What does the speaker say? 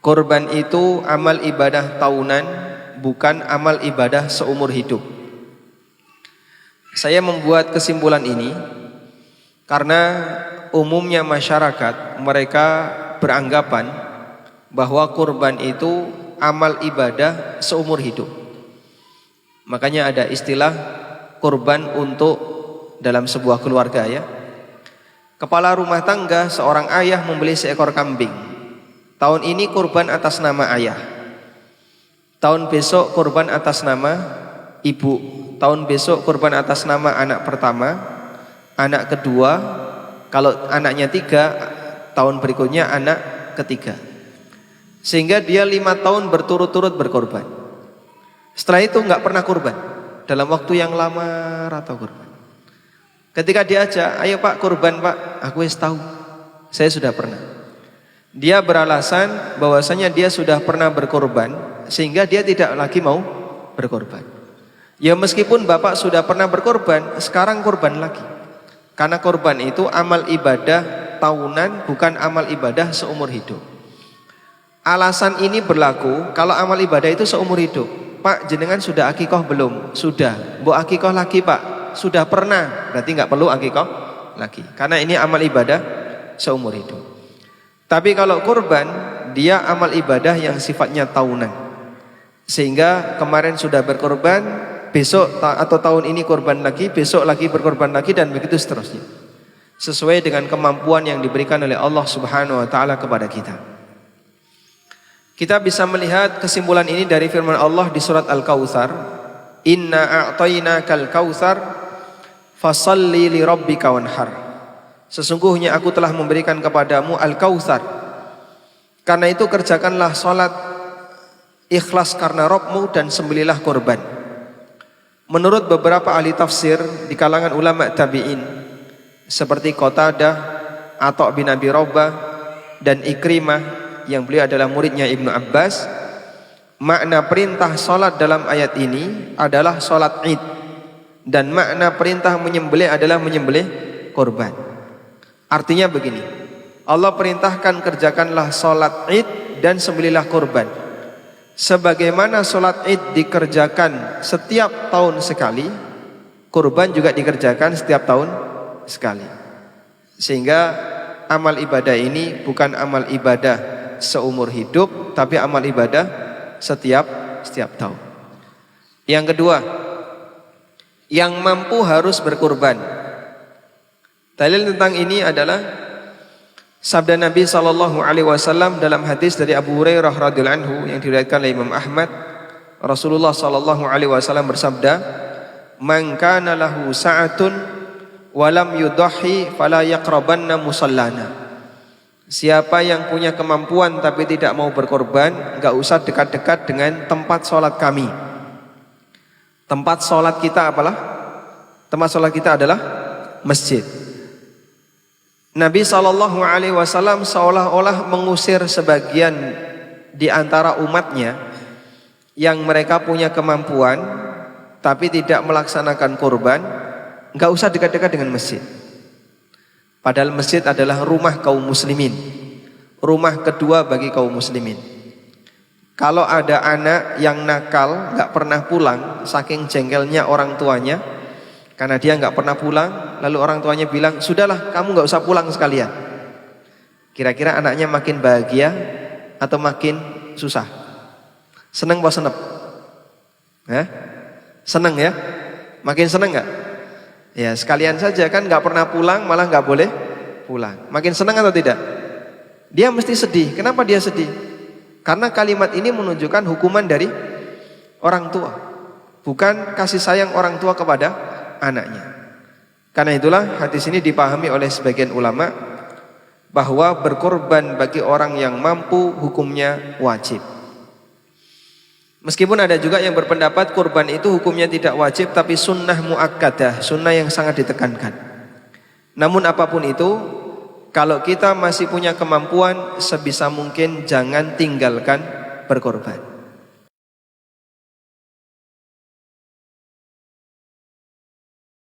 Kurban itu amal ibadah tahunan, bukan amal ibadah seumur hidup. Saya membuat kesimpulan ini karena umumnya masyarakat mereka beranggapan bahwa kurban itu amal ibadah seumur hidup. Makanya ada istilah kurban untuk dalam sebuah keluarga ya. Kepala rumah tangga seorang ayah membeli seekor kambing. Tahun ini kurban atas nama ayah. Tahun besok kurban atas nama ibu. Tahun besok kurban atas nama anak pertama, anak kedua. Kalau anaknya 3, tahun berikutnya anak ketiga. Sehingga dia 5 tahun berturut-turut berkorban. Setelah itu nggak pernah kurban. Dalam waktu yang lama atau kurban. Ketika diajak, ayo pak kurban pak, aku wis tahu, saya sudah pernah. Dia beralasan bahwasanya dia sudah pernah berkorban, sehingga dia tidak lagi mau berkorban. Ya meskipun bapak sudah pernah berkorban, sekarang kurban lagi. Karena kurban itu amal ibadah tahunan, bukan amal ibadah seumur hidup. Alasan ini berlaku kalau amal ibadah itu seumur hidup. Pak, jenengan sudah akikoh belum? Sudah. Mbok akikoh lagi pak? Sudah pernah. Berarti nggak perlu akikoh lagi. Karena ini amal ibadah seumur hidup. Tapi kalau kurban, dia amal ibadah yang sifatnya tahunan. Sehingga kemarin sudah berkorban, besok atau tahun ini korban lagi, besok lagi berkorban lagi, dan begitu seterusnya. Sesuai dengan kemampuan yang diberikan oleh Allah Subhanahu wa taala kepada kita. Kita bisa melihat kesimpulan ini dari firman Allah di surat Al-Kautsar, "Inna a'tainakal kautsar fashalli li rabbika wanhar." Sesungguhnya aku telah memberikan kepadamu Al-Kautsar. Karena itu kerjakanlah salat ikhlas karena Rabbmu dan sembelihlah korban. Menurut beberapa ahli tafsir di kalangan ulama tabi'in seperti Qatadah, Atha bin Abi Rabah dan Ikrimah yang beliau adalah muridnya Ibnu Abbas, makna perintah salat dalam ayat ini adalah salat Id, dan makna perintah menyembelih adalah menyembelih korban. Artinya begini, Allah perintahkan kerjakanlah salat Id dan sembelihlah korban. Sebagaimana salat Id dikerjakan setiap tahun sekali, kurban juga dikerjakan setiap tahun sekali. Sehingga amal ibadah ini bukan amal ibadah seumur hidup, tapi amal ibadah setiap tahun. Yang kedua, yang mampu harus berkurban. Dalil tentang ini adalah sabda Nabi SAW dalam hadis dari Abu Hurairah radhiyallahu anhu yang diriwayatkan oleh Imam Ahmad. Rasulullah SAW bersabda, "Man kana lahu sa'atun wa lam yudhi fala yaqrabanna musallana." Siapa yang punya kemampuan tapi tidak mau berkorban, enggak usah dekat-dekat dengan tempat sholat kami. Tempat sholat kita apalah? Tempat sholat kita adalah masjid. Nabi SAW seolah-olah mengusir sebagian di antara umatnya yang mereka punya kemampuan tapi tidak melaksanakan kurban, enggak usah dekat-dekat dengan masjid. Padahal masjid adalah rumah kaum muslimin, rumah kedua bagi kaum muslimin. Kalau ada anak yang nakal, gak pernah pulang, saking jengkelnya orang tuanya, karena dia gak pernah pulang, lalu orang tuanya bilang, "Sudahlah, kamu gak usah pulang sekalian." Kira-kira anaknya makin bahagia atau makin susah? Seneng apa senep? Seneng ya? Makin seneng gak? Ya sekalian saja kan, gak pernah pulang malah gak boleh pulang. Makin senang atau tidak? Dia mesti sedih. Kenapa dia sedih? Karena kalimat ini menunjukkan hukuman dari orang tua, bukan kasih sayang orang tua kepada anaknya. Karena itulah hadis ini dipahami oleh sebagian ulama bahwa berkorban bagi orang yang mampu hukumnya wajib. Meskipun ada juga yang berpendapat kurban itu hukumnya tidak wajib, tapi sunnah muakkadah, sunnah yang sangat ditekankan. Namun apapun itu, kalau kita masih punya kemampuan, sebisa mungkin jangan tinggalkan berkorban.